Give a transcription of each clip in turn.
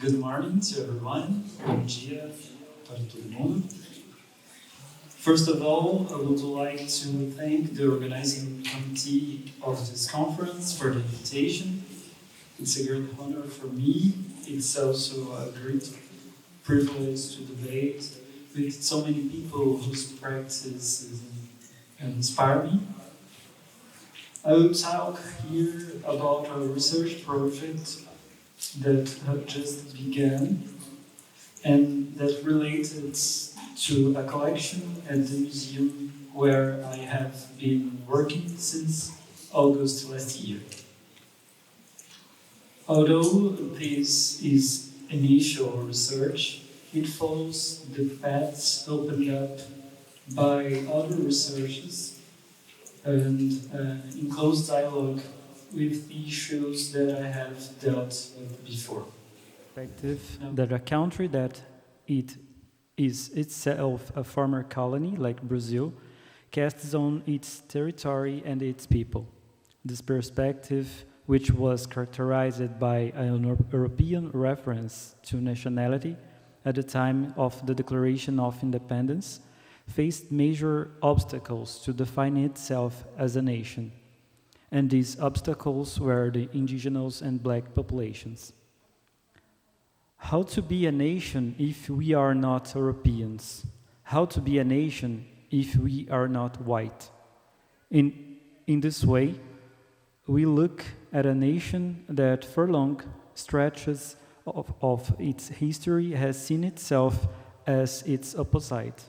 Good morning to everyone. Bom dia para todo mundo. First of all, I would like to thank the organizing committee of this conference for the invitation. It's a great honor for me. It's also a great privilege to debate with so many people whose practices inspire me. I will talk here about a research project that just began and that related to a collection at the museum where I have been working since August last year. Although this is initial research, it follows the paths opened up by other researchers and in close dialogue with issues that I have dealt with before. That a country that it is itself a former colony, like Brazil, casts on its territory and its people. This perspective, which was characterized by an European reference to nationality at the time of the Declaration of Independence, faced major obstacles to define itself as a nation. And these obstacles were the indigenous and black populations. How to be a nation if we are not Europeans? How to be a nation if we are not white? In this way, we look at a nation that for long stretches of its history has seen itself as its opposite.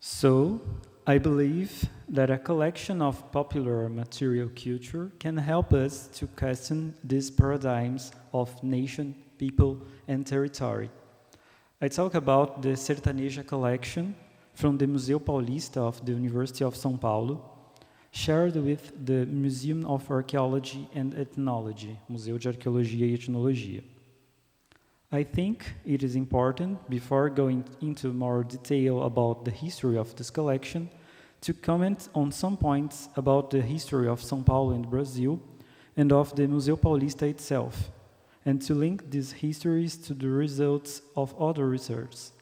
So, I believe that a collection of popular material culture can help us to question these paradigms of nation, people, and territory. I talk about the Sertaneja collection from the Museu Paulista of the University of São Paulo, shared with the Museum of Archaeology and Ethnology, Museu de Arqueologia e Etnologia. I think it is important, before going into more detail about the history of this collection, to comment on some points about the history of São Paulo and Brazil and of the Museu Paulista itself, and to link these histories to the results of other research,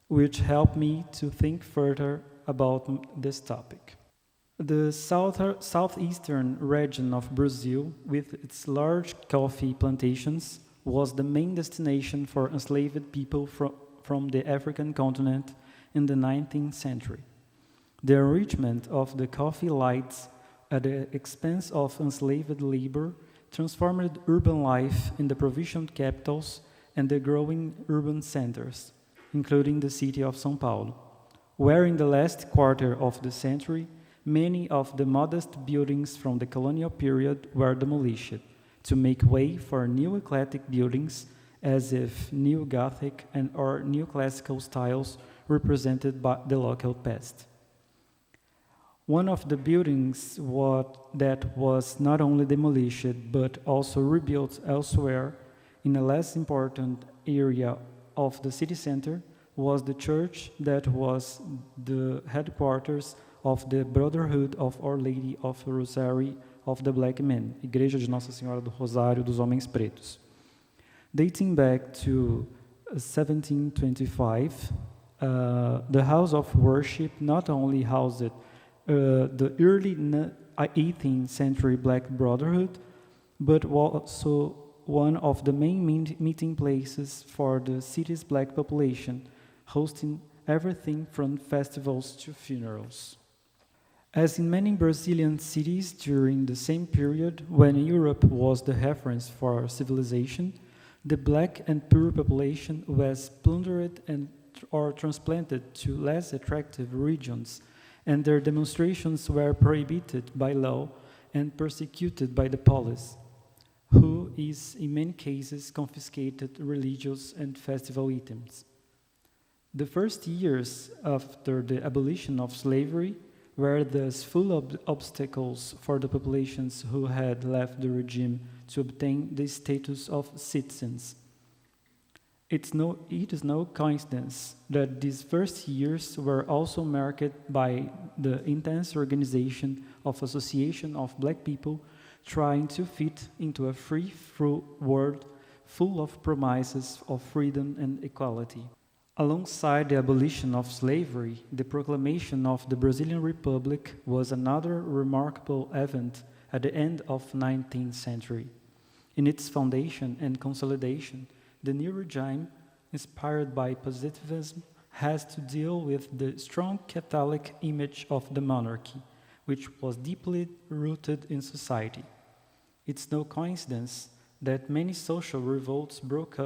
which help me to think further about this topic. The southeastern region of Brazil, with its large coffee plantations, was the main destination for enslaved people from the African continent in the 19th century. The enrichment of the coffee lights at the expense of enslaved labor transformed urban life in the provincial capitals and the growing urban centers, including the city of São Paulo, where in the last quarter of the century, many of the modest buildings from the colonial period were demolished, to make way for new eclectic buildings as if new Gothic and or new classical styles represented by the local past. One of the buildings that was not only demolished but also rebuilt elsewhere in a less important area of the city center was the church that was the headquarters of the Brotherhood of Our Lady of Rosary of the Black Men, Igreja de Nossa Senhora do Rosário dos Homens Pretos. Dating back to 1725, the house of worship not only housed the early 18th century Black Brotherhood, but also one of the main meeting places for the city's Black population, hosting everything from festivals to funerals. As in many Brazilian cities during the same period when Europe was the reference for civilization, the Black and poor population was plundered or transplanted to less attractive regions, and their demonstrations were prohibited by law and persecuted by the police, who is in many cases confiscated religious and festival items. The first years after the abolition of slavery were thus full of obstacles for the populations who had left the regime to obtain the status of citizens. It is no coincidence that these first years were also marked by the intense organization of association of Black people trying to fit into a free world full of promises of freedom and equality. Alongside the abolition of slavery, the proclamation of the Brazilian Republic was another remarkable event at the end of the 19th century. In its foundation and consolidation, the new regime, inspired by positivism, has to deal with the strong Catholic image of the monarchy, which was deeply rooted in society. It's no coincidence that many social revolts broke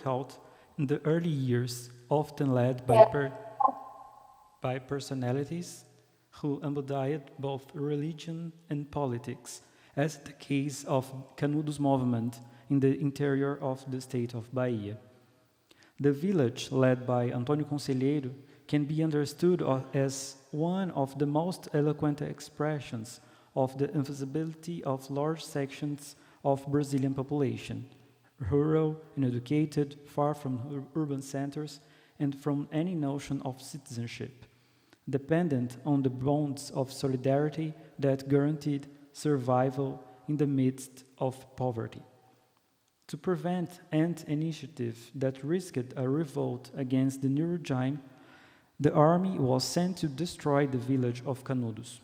out in the early years, often led by personalities who embodied both religion and politics, as the case of Canudos movement in the interior of the state of Bahia. The village, led by Antônio Conselheiro, can be understood as one of the most eloquent expressions of the invisibility of large sections of Brazilian population, rural, uneducated, far from urban centers, and from any notion of citizenship, dependent on the bonds of solidarity that guaranteed survival in the midst of poverty. To prevent an initiative that risked a revolt against the new regime, the army was sent to destroy the village of Canudos.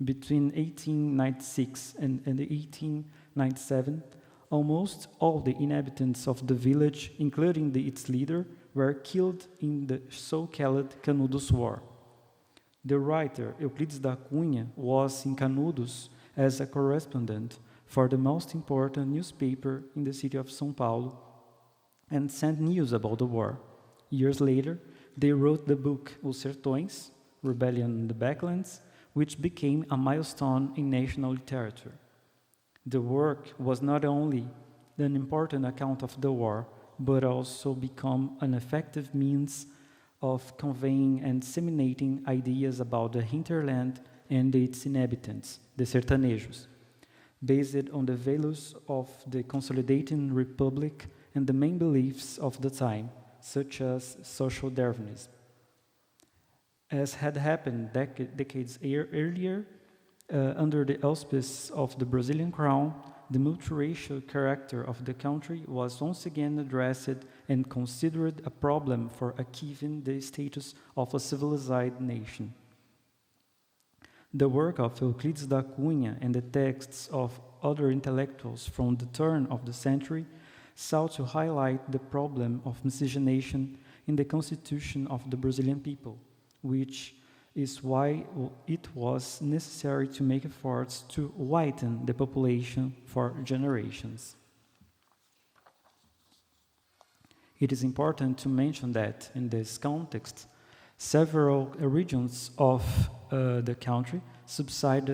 Between 1896 and 1897, almost all the inhabitants of the village, including its leader, were killed in the so-called Canudos War. The writer Euclides da Cunha was in Canudos as a correspondent for the most important newspaper in the city of São Paulo and sent news about the war. Years later, they wrote the book Os Sertões, Rebellion in the Backlands, which became a milestone in national literature. The work was not only an important account of the war, but also become an effective means of conveying and disseminating ideas about the hinterland and its inhabitants, the sertanejos, based on the values of the consolidating republic and the main beliefs of the time, such as social Darwinism. As had happened decades earlier, under the auspices of the Brazilian crown, the multiracial character of the country was once again addressed and considered a problem for achieving the status of a civilized nation. The work of Euclides da Cunha and the texts of other intellectuals from the turn of the century sought to highlight the problem of miscegenation in the constitution of the Brazilian people, which is why it was necessary to make efforts to whiten the population for generations. It is important to mention that, in this context, several regions of the country subsidized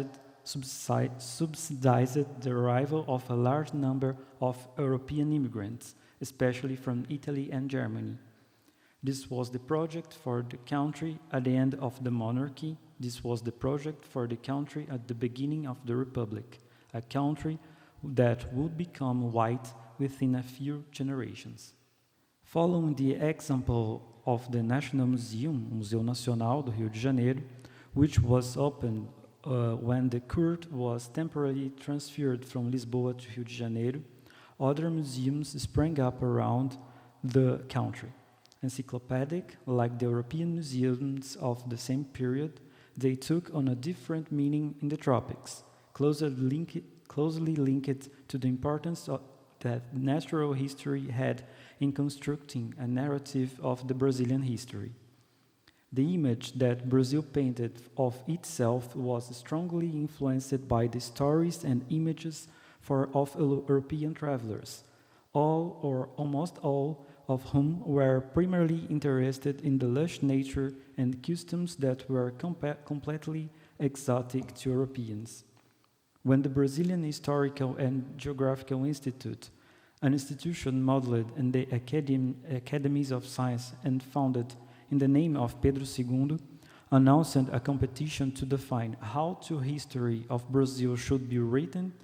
the arrival of a large number of European immigrants, especially from Italy and Germany. This was the project for the country at the end of the monarchy. This was the project for the country at the beginning of the republic, a country that would become white within a few generations. Following the example of the National Museum, Museu Nacional do Rio de Janeiro, which was opened when the court was temporarily transferred from Lisboa to Rio de Janeiro, other museums sprang up around the country. Encyclopedic, like the European museums of the same period, they took on a different meaning in the tropics, closely linked to the importance that natural history had in constructing a narrative of the Brazilian history. The image that Brazil painted of itself was strongly influenced by the stories and images of European travelers, all or almost all of whom were primarily interested in the lush nature and customs that were completely exotic to Europeans. When the Brazilian Historical and Geographical Institute, an institution modeled in the Academies of Science and founded in the name of Pedro II, announced a competition to define how the history of Brazil should be written,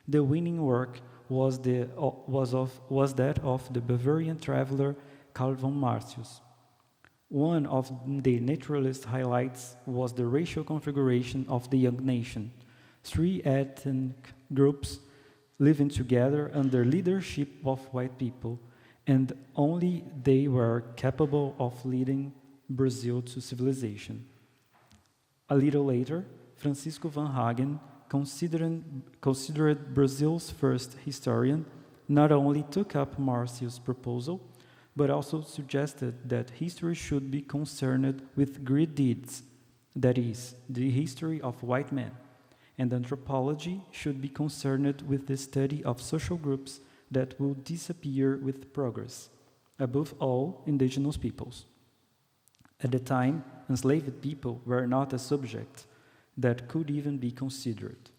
the winning work was that of the Bavarian traveler Carl von Martius. One of the naturalist highlights was the racial configuration of the young nation. Three ethnic groups living together under leadership of white people, and only they were capable of leading Brazil to civilization. A little later, Francisco van Hagen, considered Brazil's first historian, not only took up Marciu's proposal, but also suggested that history should be concerned with great deeds, that is, the history of white men, and anthropology should be concerned with the study of social groups that will disappear with progress, above all, indigenous peoples. At the time, enslaved people were not a subject that could even be considered.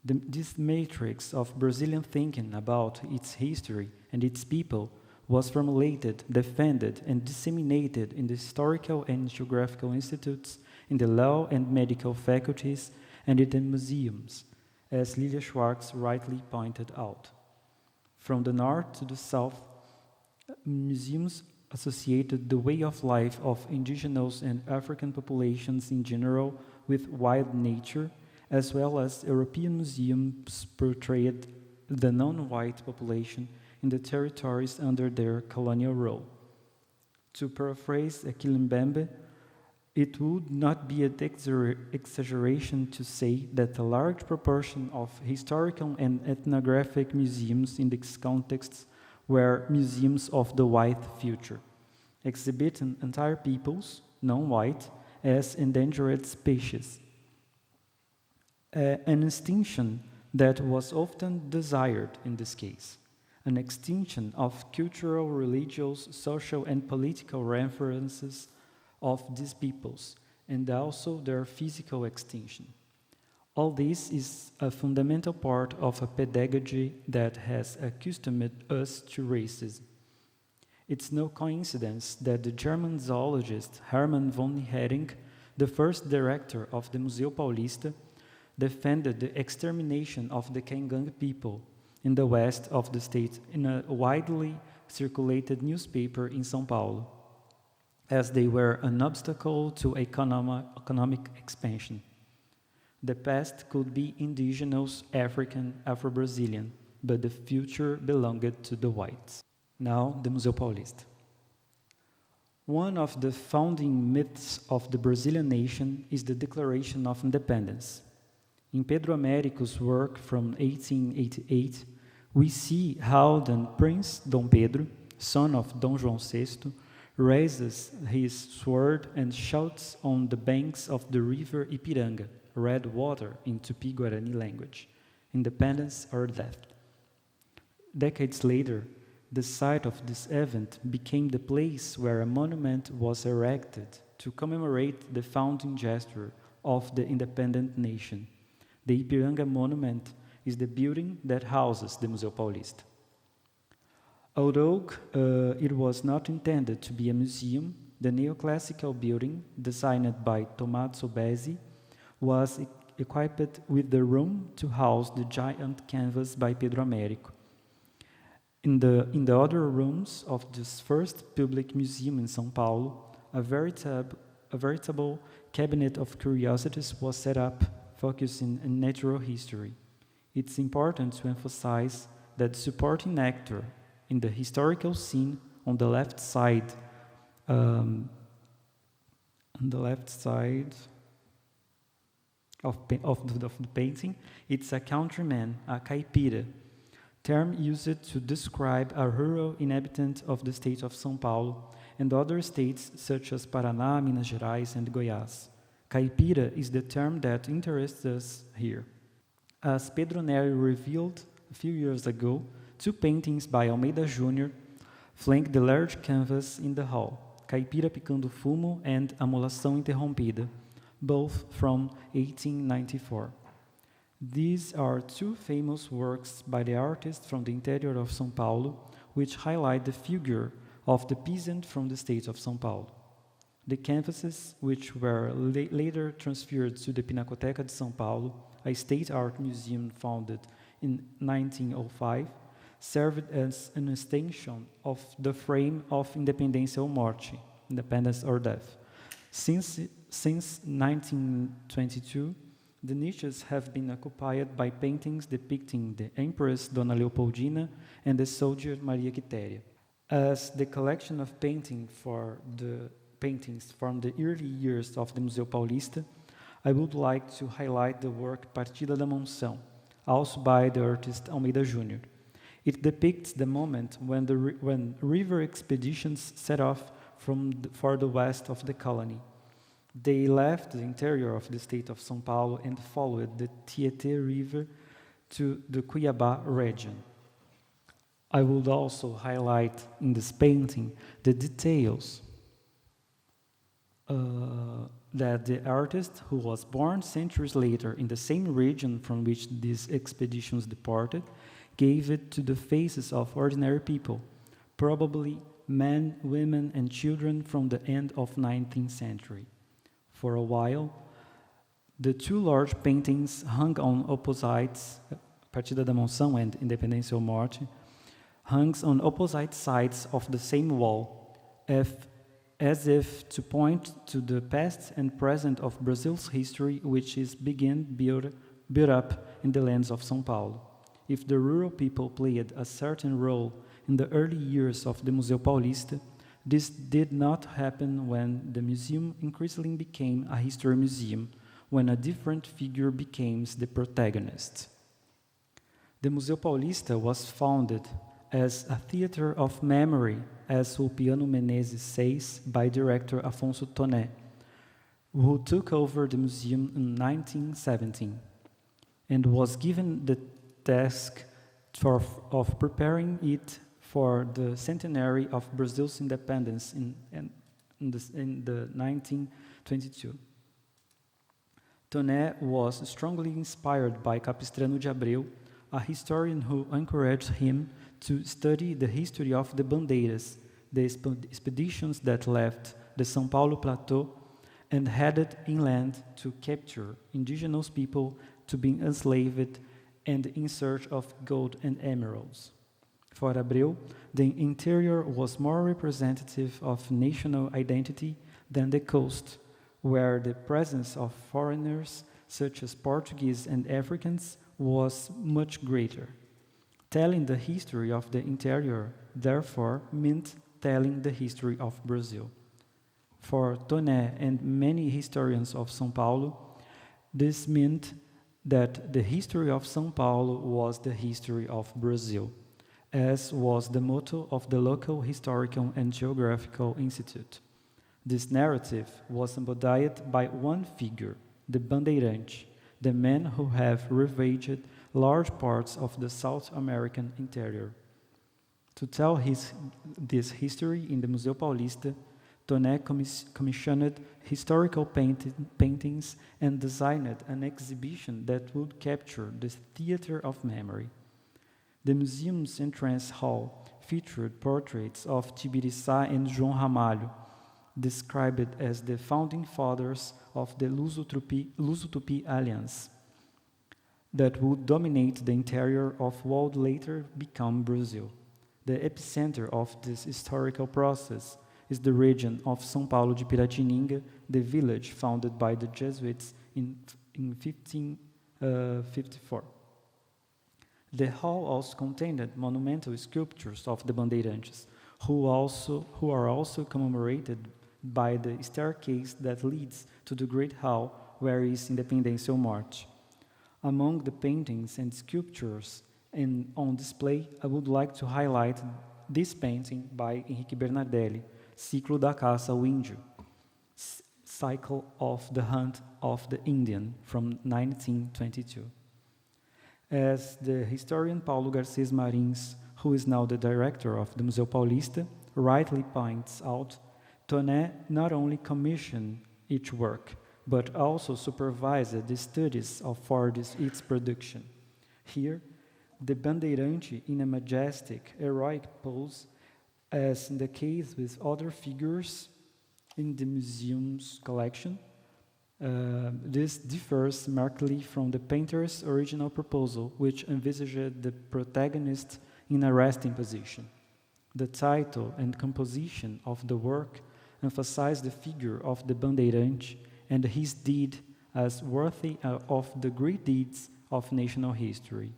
This matrix of Brazilian thinking about its history and its people was formulated, defended, and disseminated in the historical and geographical institutes, in the law and medical faculties, and in the museums, as Lilia Schwartz rightly pointed out. From the north to the south, museums associated the way of life of indigenous and African populations in general with wild nature, as well as European museums portrayed the non-white population in the territories under their colonial rule. To paraphrase Quilimambe, it would not be an exaggeration to say that a large proportion of historical and ethnographic museums in this context were museums of the white future, exhibiting entire peoples, non-white, as endangered species. An extinction that was often desired in this case, an extinction of cultural, religious, social, and political references of these peoples, and also their physical extinction. All this is a fundamental part of a pedagogy that has accustomed us to racism. It's no coincidence that the German zoologist Hermann von Hering, the first director of the Museu Paulista, defended the extermination of the Kangang people in the west of the state in a widely circulated newspaper in São Paulo, as they were an obstacle to economic expansion. The past could be indigenous, African, Afro-Brazilian, but the future belonged to the whites. Now, the Museu Paulista. One of the founding myths of the Brazilian nation is the Declaration of Independence. In Pedro Américo's work from 1888, we see how then Prince Dom Pedro, son of Dom João VI, raises his sword and shouts on the banks of the river Ipiranga, red water in Tupi-Guarani language, independence or death. Decades later, the site of this event became the place where a monument was erected to commemorate the founding gesture of the independent nation. The Ipiranga Monument is the building that houses the Museu Paulista. Although it was not intended to be a museum, the neoclassical building, designed by Tommaso Bezzi, was equipped with the room to house the giant canvas by Pedro Américo. In the other rooms of this first public museum in São Paulo, a veritable cabinet of curiosities was set up, focusing on natural history. It's important to emphasize that the supporting actor in the historical scene on the left side of the painting, it's a countryman, a caipira, term used to describe a rural inhabitant of the state of São Paulo and other states such as Paraná, Minas Gerais, and Goiás. Caipira is the term that interests us here. As Pedro Neri revealed a few years ago, two paintings by Almeida Jr. flank the large canvas in the hall, Caipira Picando Fumo and Amolação Interrompida, both from 1894. These are two famous works by the artist from the interior of São Paulo, which highlight the figure of the peasant from the state of São Paulo. The canvases, which were later transferred to the Pinacoteca de São Paulo, a state art museum founded in 1905, served as an extension of the frame of Independência ou Morte, Independence or Death. Since 1922, The niches have been occupied by paintings depicting the Empress Dona Leopoldina and the soldier Maria Quitéria. As the collection of paintings from the early years of the Museu Paulista, I would like to highlight the work Partida da Monção, also by the artist Almeida Júnior. It depicts the moment when river expeditions set off for the west of the colony. They left the interior of the state of São Paulo and followed the Tietê River to the Cuiabá region. I would also highlight in this painting the details that the artist, who was born centuries later in the same region from which these expeditions departed, gave it to the faces of ordinary people, probably men, women, and children from the end of 19th century. For a while, the two large paintings hung on opposites, Partida da Monção and Independência ou Morte, hung on opposite sides of the same wall, as if to point to the past and present of Brazil's history, which is built up in the lands of São Paulo. If the rural people played a certain role in the early years of the Museu Paulista, this did not happen when the museum increasingly became a history museum, when a different figure became the protagonist. The Museu Paulista was founded as a theater of memory, as Ulpiano Menezes says, by director Afonso Toné, who took over the museum in 1917 and was given the task of preparing it for the centenary of Brazil's independence in the 1922. Toné was strongly inspired by Capistrano de Abreu, a historian who encouraged him to study the history of the bandeiras, the expeditions that left the São Paulo plateau and headed inland to capture indigenous people to be enslaved and in search of gold and emeralds. For Abreu, the interior was more representative of national identity than the coast, where the presence of foreigners such as Portuguese and Africans was much greater. Telling the history of the interior, therefore, meant telling the history of Brazil. For Toné and many historians of São Paulo, this meant that the history of São Paulo was the history of Brazil, as was the motto of the local Historical and Geographical Institute. This narrative was embodied by one figure, the bandeirante, the men who have ravaged large parts of the South American interior. To tell this history in the Museu Paulista, Toné commissioned historical paintings and designed an exhibition that would capture the theater of memory. The museum's entrance hall featured portraits of Tibiriçá and João Ramalho, described as the founding fathers of the Luso-Tupi Alliance that would dominate the interior of what would later become Brazil. The epicenter of this historical process is the region of São Paulo de Piratininga, the village founded by the Jesuits in 1554. The hall also contained monumental sculptures of the bandeirantes, who are also commemorated by the staircase that leads to the Great Hall, where is Independência ou Morte. Among the paintings and sculptures on display, I would like to highlight this painting by Henrique Bernardelli, Ciclo da Caça ao Índio, Cycle of the Hunt of the Indian, from 1922. As the historian Paulo Garcês Marins, who is now the director of the Museu Paulista, rightly points out, Toné not only commissioned each work, but also supervised the studies for its production. Here, the bandeirante in a majestic, heroic pose, as in the case with other figures in the museum's collection. This differs markedly from the painter's original proposal, which envisaged the protagonist in a resting position. The title and composition of the work emphasize the figure of the bandeirante and his deed as worthy of the great deeds of national history.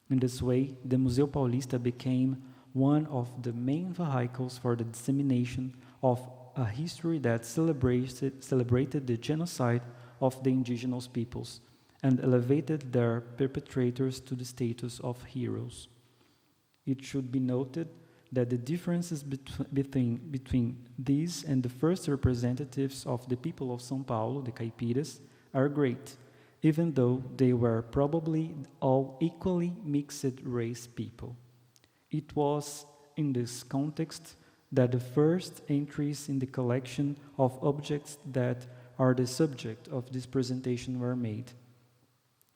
In this way, the Museu Paulista became one of the main vehicles for the dissemination of a history that celebrated the genocide of the indigenous peoples and elevated their perpetrators to the status of heroes. It should be noted that the differences between these and the first representatives of the people of São Paulo, the Caipiras, are great, even though they were probably all equally mixed race people. It was in this context that the first entries in the collection of objects that are the subject of this presentation were made.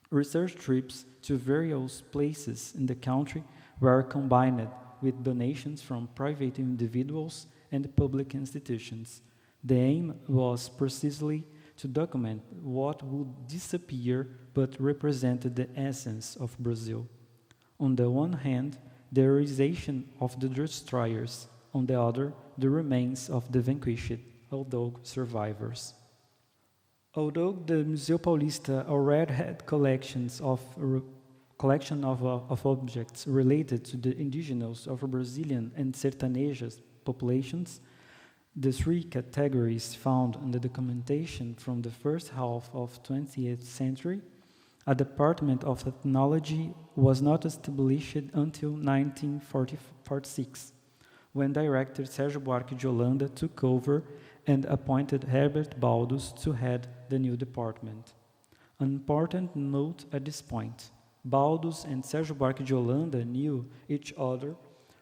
Research trips to various places in the country were combined with donations from private individuals and public institutions. The aim was precisely to document what would disappear but represented the essence of Brazil. On the one hand, the heroization of the destroyers, on the other, the remains of the vanquished, although survivors. Although the Museu Paulista already had collection of objects related to the indigenous of Brazilian and sertanejas populations, the three categories found in the documentation from the first half of 20th century, a department of ethnology was not established until 1946, when director Sérgio Buarque de Holanda took over and appointed Herbert Baldus to head the new department. An important note at this point: Baldus and Sérgio Buarque de Holanda knew each other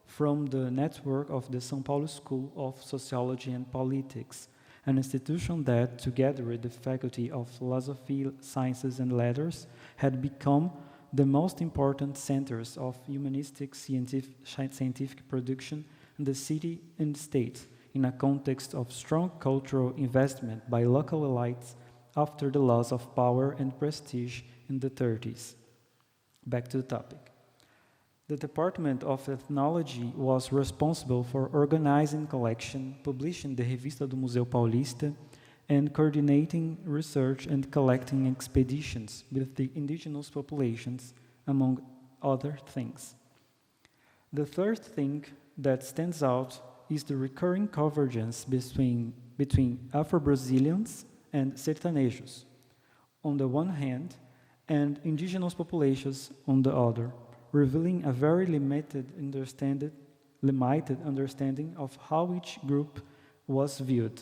from the network of the São Paulo School of Sociology and Politics, an institution that, together with the Faculty of Philosophy, Sciences and Letters, had become the most important centers of humanistic scientific production in the city and state, in a context of strong cultural investment by local elites after the loss of power and prestige in the 30s. Back to the topic. The Department of Ethnology was responsible for organizing collection, publishing the Revista do Museu Paulista, and coordinating research and collecting expeditions with the indigenous populations, among other things. The third thing that stands out is the recurring convergence between Afro-Brazilians and sertanejos, on the one hand, and indigenous populations on the other, revealing a very limited understanding of how each group was viewed.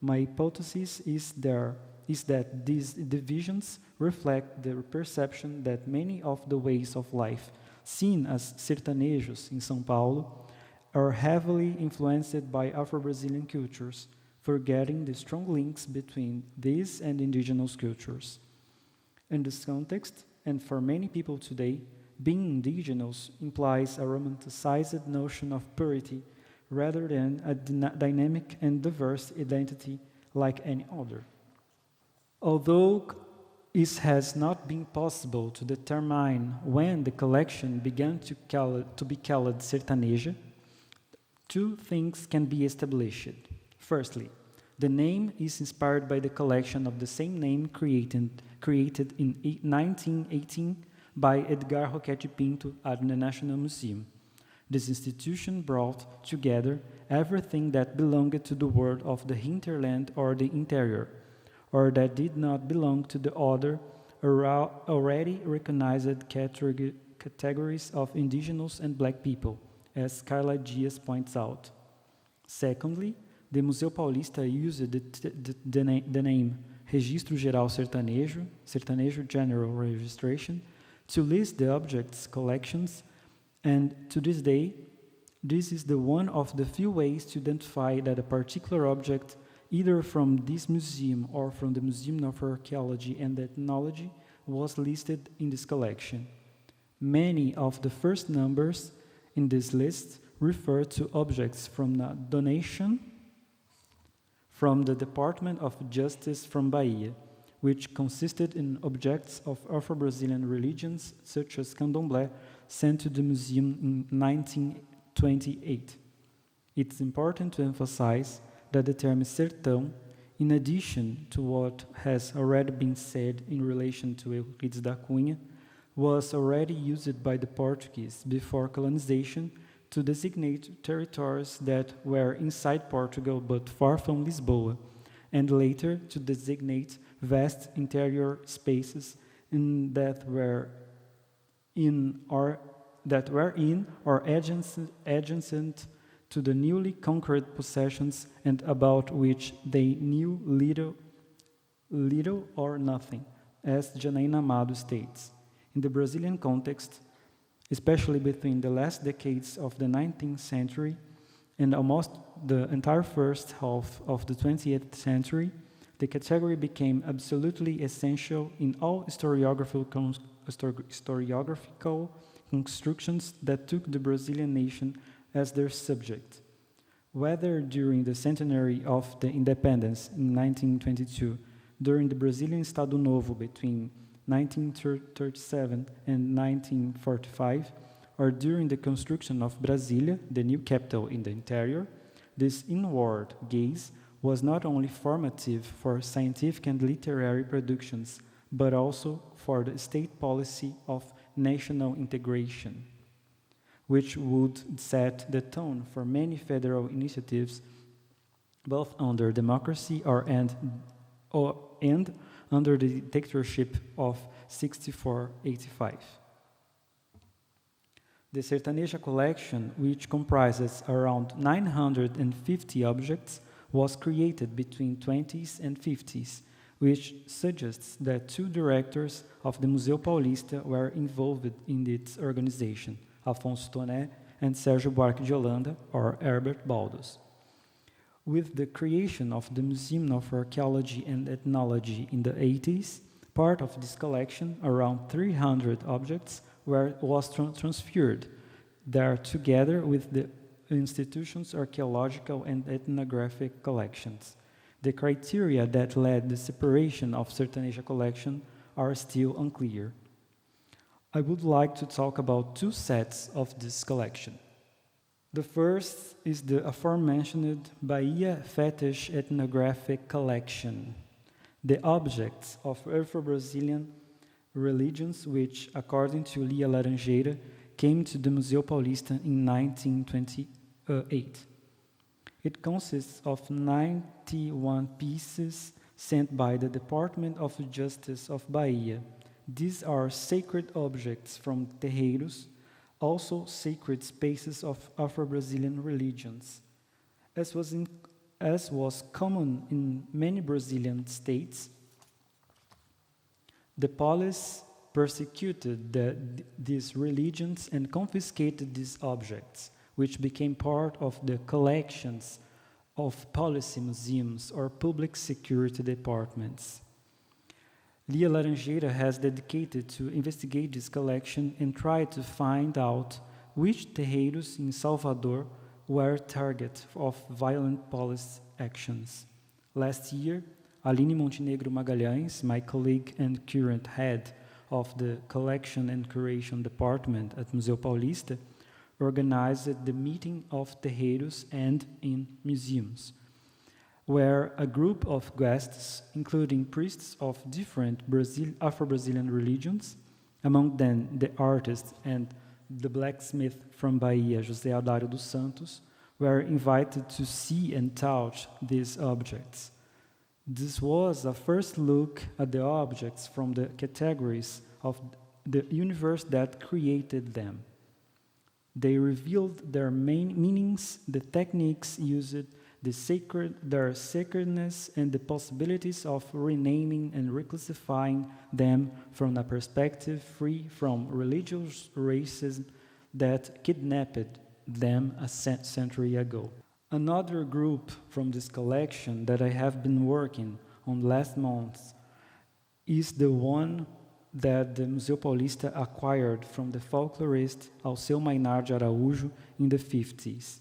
My hypothesis is that these divisions reflect the perception that many of the ways of life seen as sertanejos in São Paulo are heavily influenced by Afro-Brazilian cultures, forgetting the strong links between these and indigenous cultures. In this context, and for many people today, being indigenous implies a romanticized notion of purity rather than a dynamic and diverse identity like any other. Although it has not been possible to determine when the collection began to be called sertaneja, two things can be established. Firstly, the name is inspired by the collection of the same name created in 1918 by Edgar Roquette Pinto at the National Museum. This institution brought together everything that belonged to the world of the hinterland or the interior, or that did not belong to the other already recognized categories of indigenous and black people, as Carla Dias points out. Secondly, the Museu Paulista used the name Registro Geral Sertanejo, Sertanejo General Registration, to list the objects' collections, and to this day, this is the one of the few ways to identify that a particular object, either from this museum or from the Museum of Archaeology and Ethnology, was listed in this collection. Many of the first numbers in this list refer to objects from a donation from the Department of Justice from Bahia, which consisted in objects of Afro-Brazilian religions such as candomblé sent to the museum in 1928. It's important to emphasize that the term sertão in addition to what has already been said in relation to Euclides da Cunha, was already used by the Portuguese before colonization to designate territories that were inside Portugal but far from Lisboa, and later to designate vast interior spaces that were in or adjacent to the newly conquered possessions and about which they knew little or nothing, as Janaína Amado states. In the Brazilian context, especially between the last decades of the 19th century and almost the entire first half of the 20th century, the category became absolutely essential in all historiographical constructions that took the Brazilian nation as their subject. Whether during the centenary of the independence in 1922, during the Brazilian Estado Novo between 1937 and 1945, or during the construction of Brasília, the new capital in the interior, this inward gaze was not only formative for scientific and literary productions, but also for the state policy of national integration, which would set the tone for many federal initiatives, both under democracy and under the dictatorship of 6485. The Sertaneja collection, which comprises around 950 objects, was created between 20s and 50s, which suggests that two directors of the Museu Paulista were involved in its organization, Afonso Toné and Sérgio Buarque de Holanda, or Herbert Baldos. With the creation of the Museum of Archaeology and Ethnology in the 80s, part of this collection, around 300 objects, was transferred there together with the institution's archaeological and ethnographic collections. The criteria that led the separation of Sertaneja collection are still unclear. I would like to talk about two sets of this collection. The first is the aforementioned Bahia Fetish Ethnographic Collection, the objects of Afro-Brazilian religions which, according to Lia Laranjeira, came to the Museu Paulista in 1928. It consists of 91 pieces sent by the Department of Justice of Bahia. These are sacred objects from terreiros, also sacred spaces of Afro-Brazilian religions. As was common in many Brazilian states, the police persecuted these religions and confiscated these objects, which became part of the collections of policy museums or public security departments. Lia Laranjeira has dedicated to investigate this collection and try to find out which terreiros in Salvador were target of violent police actions. Last year, Aline Montenegro Magalhães, my colleague and current head of the Collection and Curation Department at Museu Paulista, organized the meeting of terreiros and in museums, where a group of guests, including priests of different Afro-Brazilian religions, among them the artist and the blacksmith from Bahia, José Aldário dos Santos, were invited to see and touch these objects. This was a first look at the objects from the categories of the universe that created them. They revealed their main meanings, the techniques used, their sacredness, and the possibilities of renaming and reclassifying them from a perspective free from religious racism that kidnapped them a century ago. Another group from this collection that I have been working on last month is the one that the Museu Paulista acquired from the folklorist Alceu Maynard de Araújo in the 50s.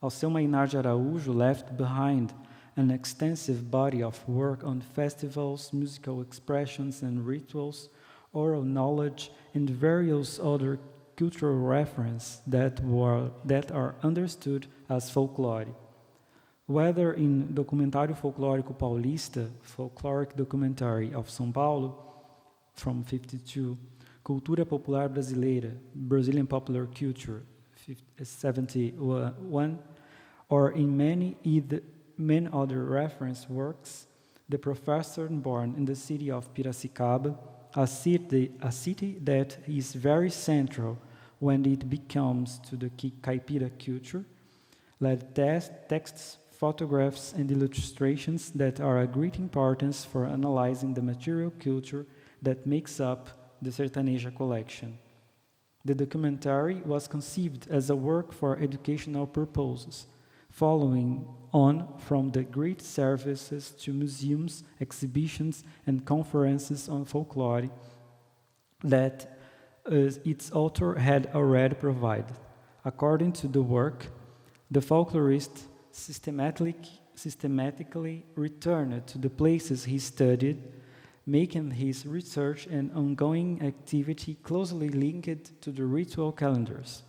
Alceu Maynard de Araújo left behind an extensive body of work on festivals, musical expressions and rituals, oral knowledge, and various other cultural references that are understood as folklore. Whether in Documentário Folclórico Paulista, Folkloric Documentary of São Paulo, from 52, Cultura Popular Brasileira, Brazilian Popular Culture, 71, or in many other reference works, the professor born in the city of Piracicaba, a city that is very central when it becomes to the Caipira culture, led texts, photographs, and illustrations that are a great importance for analyzing the material culture that makes up the Sertaneja collection. The documentary was conceived as a work for educational purposes, following on from the great services to museums, exhibitions, and conferences on folklore that its author had already provided. According to the work, the folklorist systematically returned to the places he studied, making his research and ongoing activity closely linked to the ritual calendars.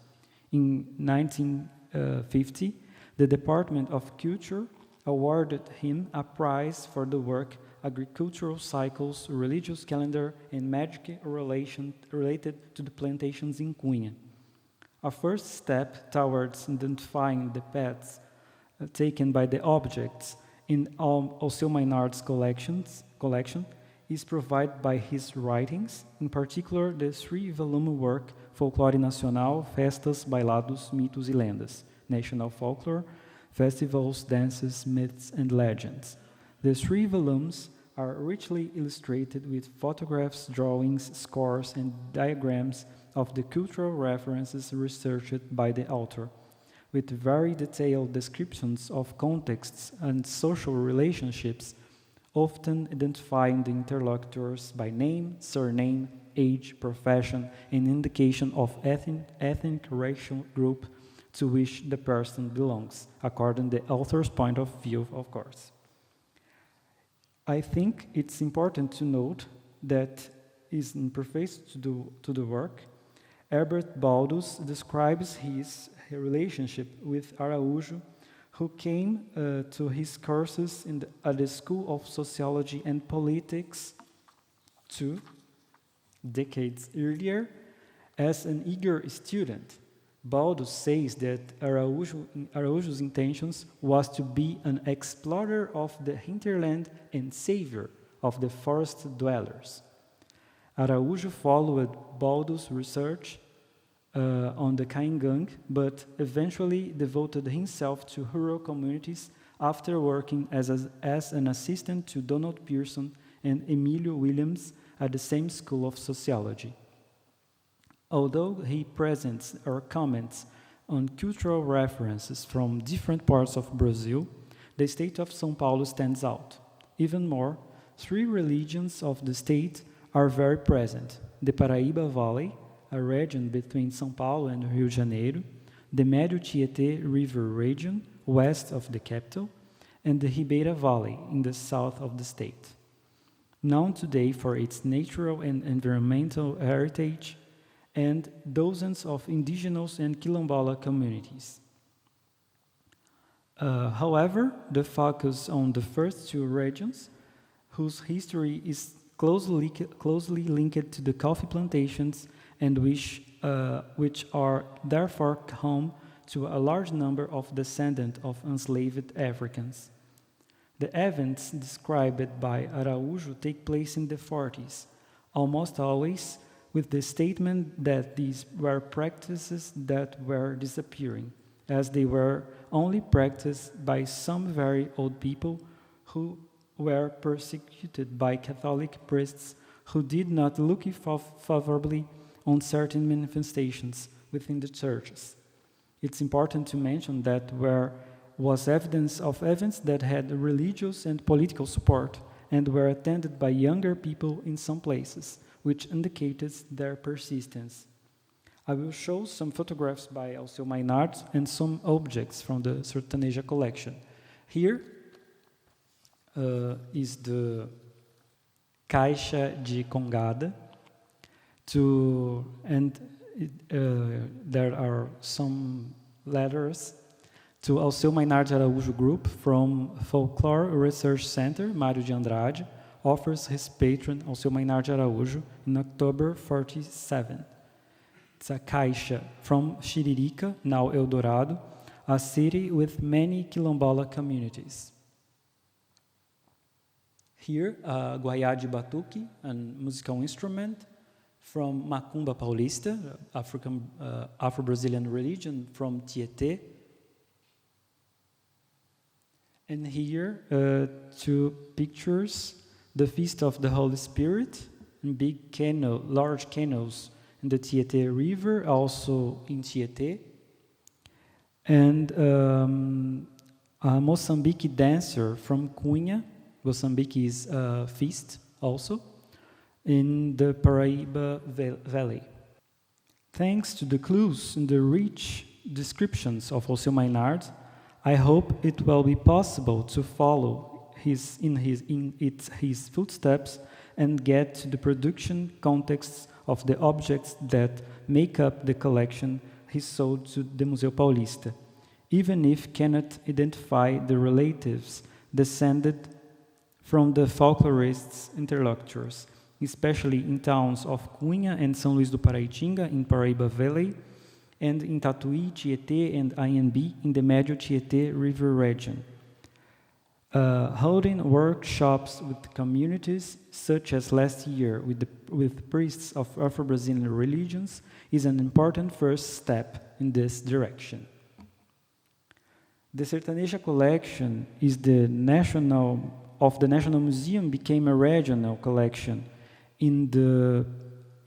In 1950, the Department of Culture awarded him a prize for the work Agricultural Cycles, Religious Calendar, and Magic related to the plantations in Cunha. A first step towards identifying the paths taken by the objects in Alceu Mainard's collection is provided by his writings, in particular the three-volume work Folclore Nacional, Festas, Bailados, Mitos e Lendas, National Folklore, Festivals, Dances, Myths, and Legends. The three volumes are richly illustrated with photographs, drawings, scores, and diagrams of the cultural references researched by the author, with very detailed descriptions of contexts and social relationships, often identifying the interlocutors by name, surname, age, profession, and indication of ethnic racial group to which the person belongs, according to the author's point of view, of course. I think it's important to note that is in preface to the work, Herbert Baldus describes his relationship with Araújo, who came to his courses at the School of Sociology and Politics 2 decades earlier as an eager student. Baldus says that Araújo's intentions was to be an explorer of the hinterland and savior of the forest dwellers. Araújo followed Baldus' research on the Caingang, but eventually devoted himself to rural communities after working as an assistant to Donald Pearson and Emilio Williams at the same School of Sociology. Although he presents or comments on cultural references from different parts of Brazil, the state of São Paulo stands out. Even more, three religions of the state are very present: the Paraíba Valley, a region between São Paulo and Rio de Janeiro, the Médio Tietê River region, west of the capital, and the Ribeiro Valley in the south of the state. Known today for its natural and environmental heritage, and dozens of indigenous and quilombola communities. However, the focus on the first two regions, whose history is closely linked to the coffee plantations and which are therefore home to a large number of descendants of enslaved Africans. The events described by Araújo take place in the 40s, almost always with the statement that these were practices that were disappearing, as they were only practiced by some very old people who were persecuted by Catholic priests who did not look favorably on certain manifestations within the churches. It's important to mention that there was evidence of events that had religious and political support and were attended by younger people in some places, which indicated their persistence. I will show some photographs by Alceu Mainard and some objects from the Sertaneja collection. Here is the caixa de congada, there are some letters to Alceu Mainardi Araújo Group from Folklore Research Center, Mário de Andrade, offers his patron, Alceu Mainardi Araújo, in October 47. It's a caixa from Chiririca, now Eldorado, a city with many quilombola communities. Here, guaiá de batuque, a musical instrument from Macumba Paulista, Afro-Brazilian religion from Tietê. And here, two pictures, the Feast of the Holy Spirit, and large canoes in the Tietê River, also in Tietê. And a Mozambique dancer from Cunha. Mozambique is a feast also, in the Paraíba Valley. Thanks to the clues and the rich descriptions of Alceu Mainardi, I hope it will be possible to follow his footsteps and get to the production contexts of the objects that make up the collection he sold to the Museu Paulista, even if cannot identify the relatives descended from the folklorists' interlocutors, especially in towns of Cunha and São Luís do Paraitinga in Paraíba Valley, and in Tatuí, Tietê, and INB in the Médio Tietê River region. Holding workshops with communities, such as last year with priests of Afro-Brazilian religions, is an important first step in this direction. The Sertaneja collection is the National Museum became a regional collection in the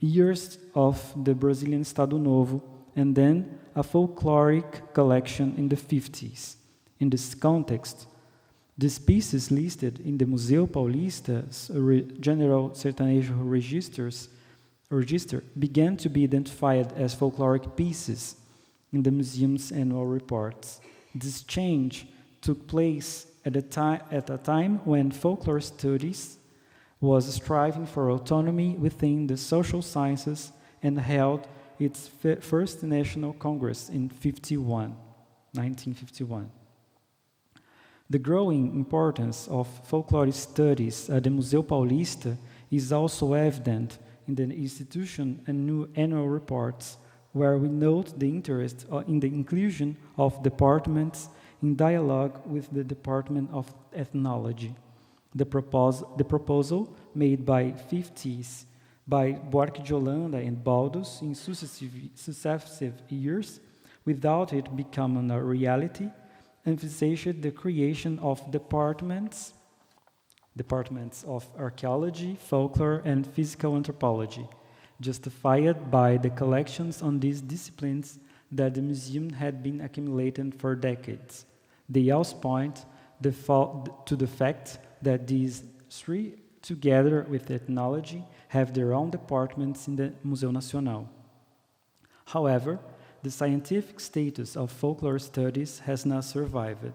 years of the Brazilian Estado Novo, and then a folkloric collection in the 50s. In this context, these pieces listed in the Museu Paulista's General Sertanejo Register began to be identified as folkloric pieces in the museum's annual reports. This change took place at a time when folklore studies was striving for autonomy within the social sciences and held its first national congress in 1951. The growing importance of folklore studies at the Museu Paulista is also evident in the institution and new annual reports, where we note the interest in the inclusion of departments in dialogue with the Department of Ethnology. The proposal made by 50s by Buarque de Holanda and Baldus in successive years, without it becoming a reality, emphasized the creation of departments of archaeology, folklore, and physical anthropology, justified by the collections on these disciplines that the museum had been accumulating for decades. They also point to the fact that these three, together with ethnology, have their own departments in the Museu Nacional. However, the scientific status of folklore studies has not survived.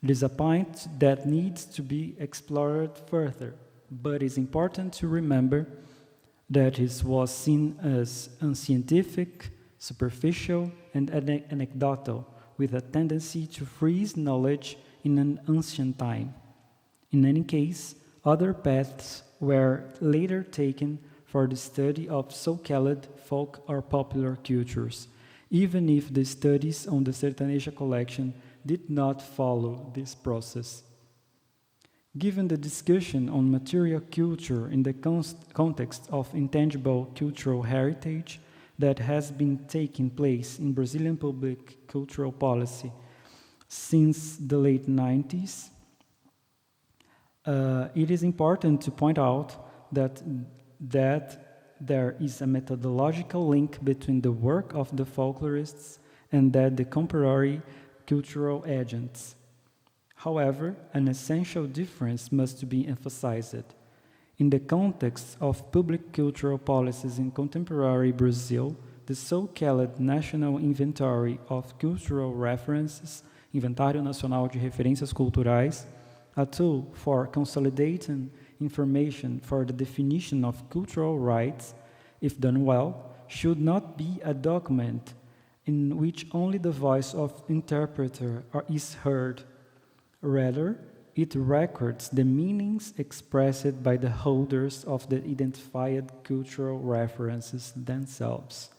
It is a point that needs to be explored further, but it is important to remember that it was seen as unscientific, superficial, and anecdotal, with a tendency to freeze knowledge in an ancient time. In any case, other paths were later taken for the study of so-called folk or popular cultures, even if the studies on the Sertaneja collection did not follow this process. Given the discussion on material culture in the context of intangible cultural heritage that has been taking place in Brazilian public cultural policy since the late 90s, it is important to point out that there is a methodological link between the work of the folklorists and that the contemporary cultural agents. However, an essential difference must be emphasized. In the context of public cultural policies in contemporary Brazil, the so-called National Inventory of Cultural References, Inventário Nacional de Referências Culturais, a tool for consolidating information for the definition of cultural rights, if done well, should not be a document in which only the voice of interpreter is heard. Rather, it records the meanings expressed by the holders of the identified cultural references themselves.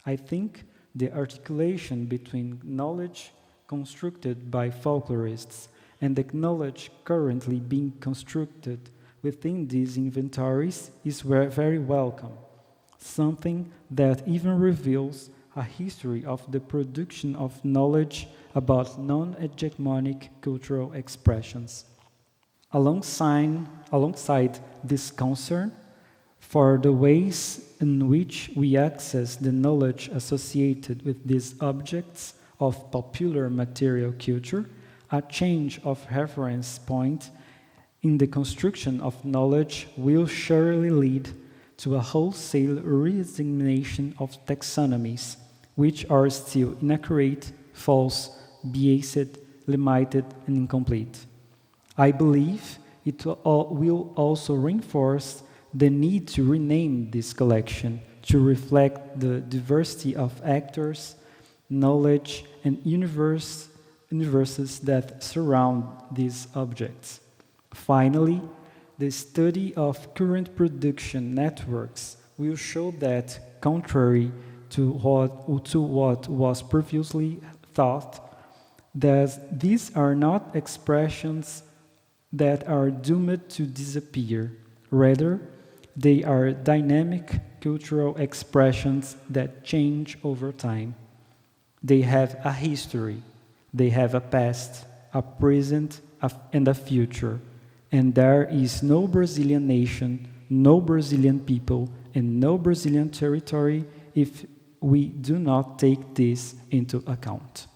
I think the articulation between knowledge constructed by folklorists and the knowledge currently being constructed within these inventories is very welcome, something that even reveals a history of the production of knowledge about non-hegemonic cultural expressions. Alongside this concern for the ways in which we access the knowledge associated with these objects of popular material culture, a change of reference point in the construction of knowledge will surely lead to a wholesale reexamination of taxonomies, which are still inaccurate, false, biased, limited, and incomplete. I believe it will also reinforce the need to rename this collection to reflect the diversity of actors, knowledge, and universes that surround these objects. Finally, the study of current production networks will show that, contrary to what was previously thought, that these are not expressions that are doomed to disappear. Rather, they are dynamic cultural expressions that change over time. They have a history, they have a past, a present, and a future. And there is no Brazilian nation, no Brazilian people, and no Brazilian territory if we do not take this into account.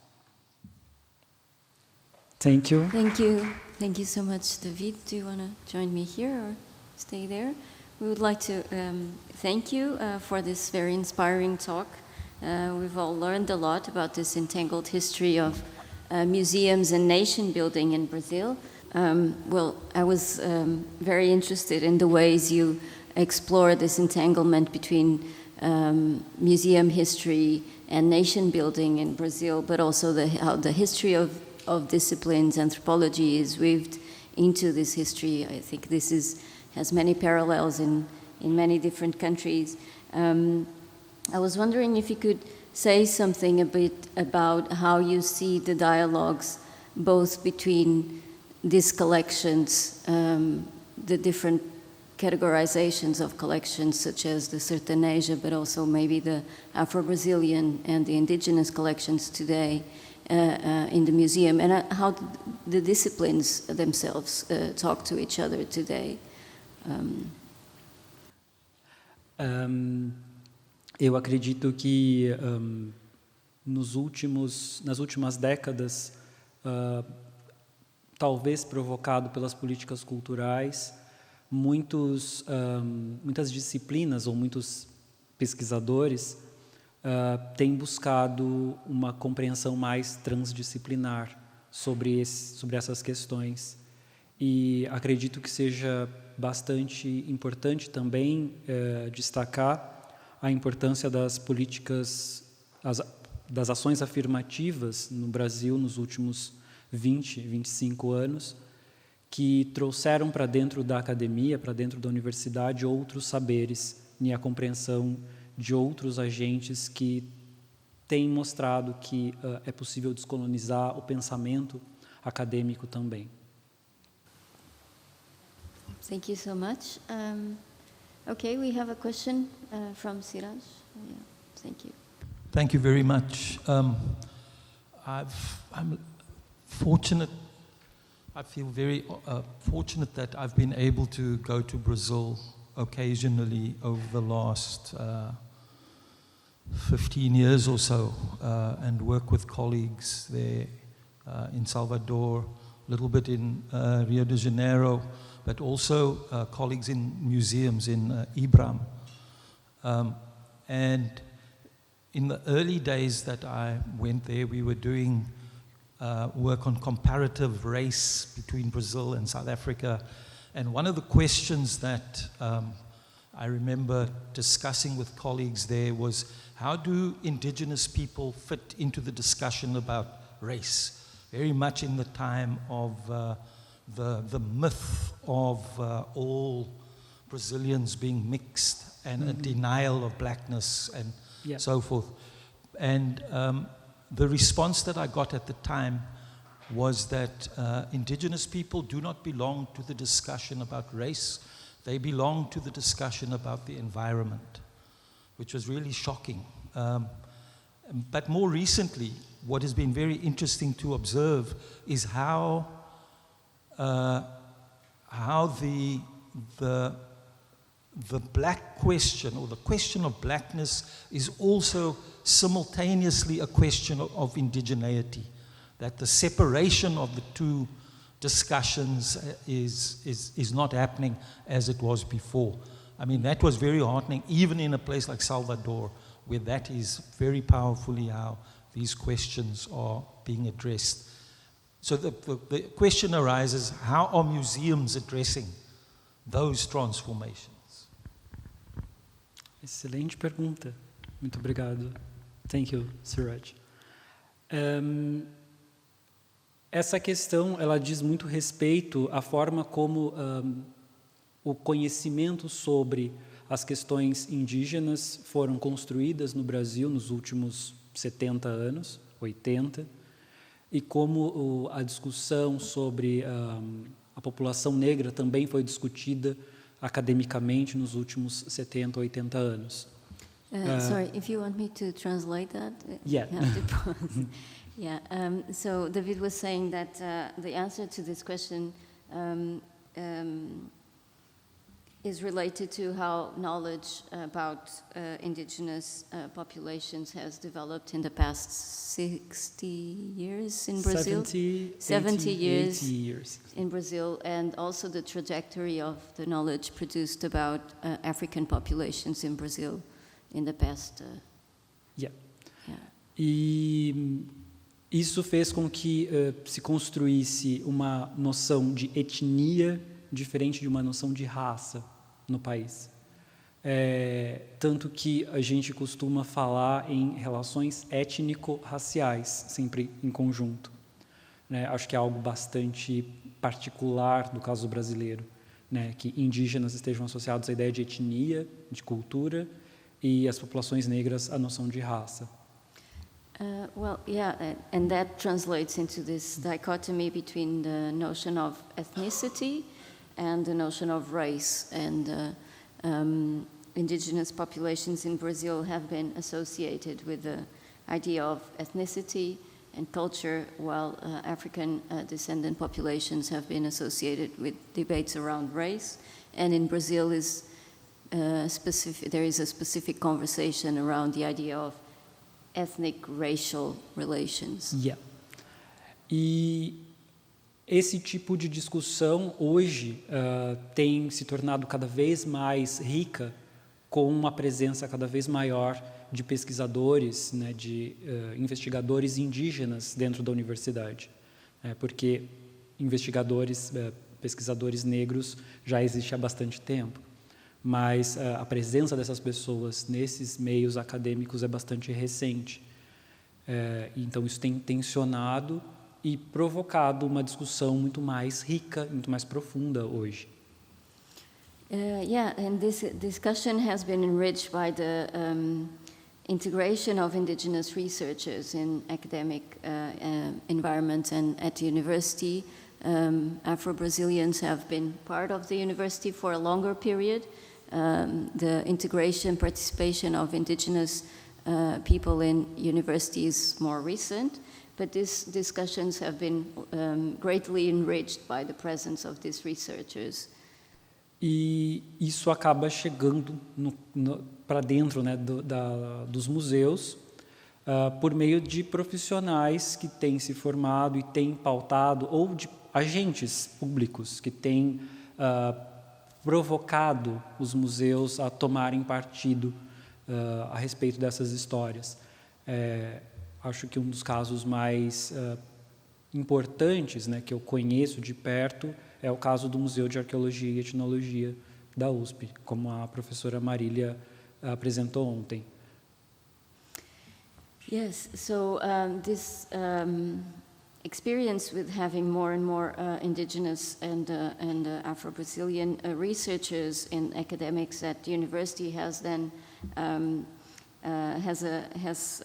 Thank you. Thank you. Thank you so much, David. Do you want to join me here or stay there? We would like to thank you for this very inspiring talk. We've all learned a lot about this entangled history of museums and nation building in Brazil. Well, I was very interested in the ways you explore this entanglement between museum history and nation building in Brazil, but also how the history of disciplines, anthropology, is weaved into this history. I think this has many parallels in many different countries. I was wondering if you could say something a bit about how you see the dialogues both between these collections, the different categorizations of collections such as the Sertaneja, but also maybe the Afro-Brazilian and the indigenous collections today in the museum, and how the disciplines themselves talk to each other today. Eu acredito que nas últimas décadas, talvez provocado pelas políticas culturais, muitas disciplinas ou muitos pesquisadores têm buscado uma compreensão mais transdisciplinar sobre essas questões. E acredito que seja bastante importante também destacar a importância das políticas, das ações afirmativas no Brasil nos últimos 25 anos, que trouxeram para dentro da academia, para dentro da universidade, outros saberes e a compreensão de outros agentes que têm mostrado que é possível descolonizar o pensamento acadêmico também. Thank you so much. Okay, we have a question from Siraj. Yeah, thank you. Thank you very much. I'm fortunate. I feel very fortunate that I've been able to go to Brazil occasionally over the last 15 years or so and work with colleagues there in Salvador, a little bit in Rio de Janeiro, but also colleagues in museums in Ibram. And in the early days that I went there, we were doing work on comparative race between Brazil and South Africa. And one of the questions that I remember discussing with colleagues there was how do indigenous people fit into the discussion about race? Very much in the time of the myth of all Brazilians being mixed and a denial of blackness and so forth. And the response that I got at the time was that indigenous people do not belong to the discussion about race. They belong to the discussion about the environment, which was really shocking. But more recently, what has been very interesting to observe is how the black question, or the question of blackness, is also simultaneously a question of indigeneity. That the separation of the two discussions is not happening as it was before. I mean, that was very heartening, even in a place like Salvador, where that is very powerfully how these questions are being addressed. So the question arises, how are museums addressing those transformations? Excelente pergunta. Muito obrigado. Thank you, Suraj. Essa questão, ela diz muito respeito à forma como o conhecimento sobre as questões indígenas foram construídas no Brasil nos últimos 70 anos, 80, e como a discussão sobre a população negra também foi discutida academicamente nos últimos 70, 80 anos. Sorry, if you want me to translate that? Yeah. You have to pause. Yeah, so David was saying that the answer to this question is related to how knowledge about indigenous populations has developed in the past 60 years in Brazil. 70 years, 80 years in Brazil, and also the trajectory of the knowledge produced about African populations in Brazil in the past. Yeah. E isso fez com que se construísse uma noção de etnia diferente de uma noção de raça no país. Tanto que a gente costuma falar em relações étnico-raciais, sempre em conjunto. Acho que é algo bastante particular do caso brasileiro, que indígenas estejam associados à ideia de etnia, de cultura, e as populações negras à noção de raça. Well, yeah, and that translates into this dichotomy between the notion of ethnicity and the notion of race. And indigenous populations in Brazil have been associated with the idea of ethnicity and culture, while African descendant populations have been associated with debates around race. And in Brazil there is a specific conversation around the idea of ethnic-racial relations. Yeah. E esse tipo de discussão hoje tem se tornado cada vez mais rica, com uma presença cada vez maior de pesquisadores, de investigadores indígenas dentro da universidade, porque pesquisadores negros já existe há bastante tempo, mas a presença dessas pessoas nesses meios acadêmicos é bastante recente. Então isso tem tensionado e provocado uma discussão muito mais rica, muito mais profunda hoje. Yeah, and this discussion has been enriched by the integration of indigenous researchers in academic environments and at the university. Afro-Brazilians have been part of the university for a longer period. The integration, participation of indigenous people in university is more recent, but these discussions have been greatly enriched by the presence of these researchers. E isso acaba chegando para dentro dos museus por meio de profissionais que têm se formado e têm pautado, ou de agentes públicos que têm provocado os museus a tomarem partido a respeito dessas histórias. Acho que um dos casos mais importantes, que eu conheço de perto, é o caso do Museu de Arqueologia e Etnologia da USP, como a professora Marília apresentou ontem. Yes, so this experience with having more and more indigenous and Afro-Brazilian researchers and academics at the university has then has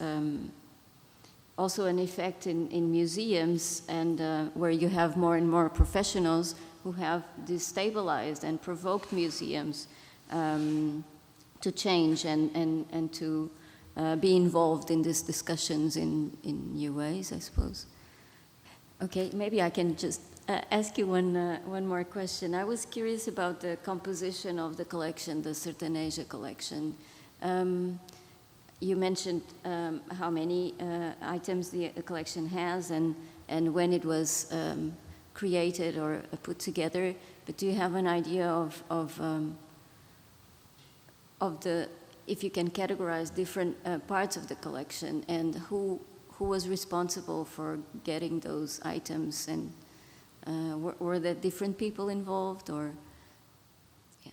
also an effect in museums, and where you have more and more professionals who have destabilized and provoked museums to change and to be involved in these discussions in new ways, I suppose. Okay, maybe I can just ask you one more question. I was curious about the composition of the collection, the Sertaneja collection. You mentioned how many items the collection has and when it was created or put together, but do you have an idea of the, if you can categorize different parts of the collection, and who was responsible for getting those items, and were there different people involved, or? Yeah.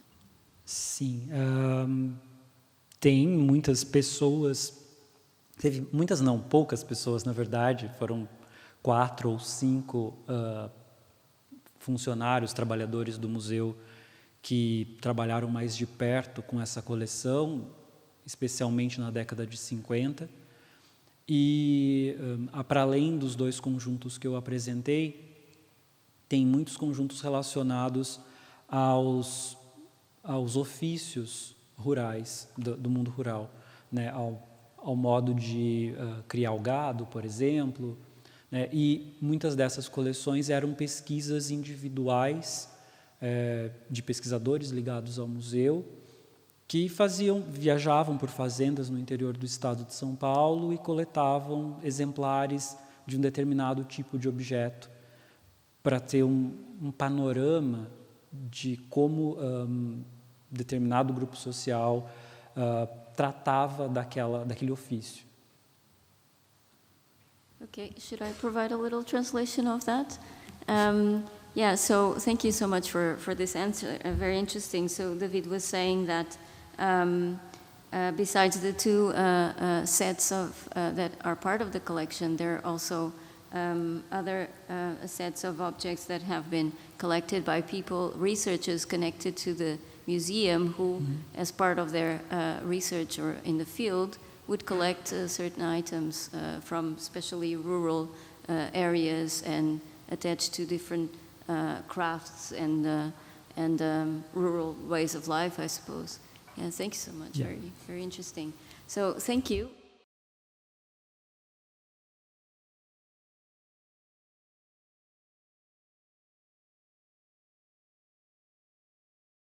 Sim, tem muitas pessoas, teve muitas não, poucas pessoas na verdade, foram 4 ou 5 funcionários, trabalhadores do museu que trabalharam mais de perto com essa coleção, especialmente na década de 50. E, para além dos 2 conjuntos que eu apresentei, tem muitos conjuntos relacionados aos ofícios rurais, do mundo rural, né? Ao modo de criar o gado, por exemplo, né? E muitas dessas coleções eram pesquisas individuais de pesquisadores ligados ao museu, que viajavam por fazendas no interior do estado de São Paulo e coletavam exemplares de um determinado tipo de objeto para ter um panorama de como determinado grupo social tratava daquele ofício. Okay, should I provide a little translation of that? Yeah, so thank you so much for this answer, very interesting. So David was saying that besides the 2 sets of that are part of the collection, there are also other sets of objects that have been collected by people, researchers connected to the museum, who, as part of their research or in the field, would collect certain items from especially rural areas and attached to different crafts and rural ways of life, I suppose. Yeah, thank you so much. Yeah. Very, very interesting. So thank you.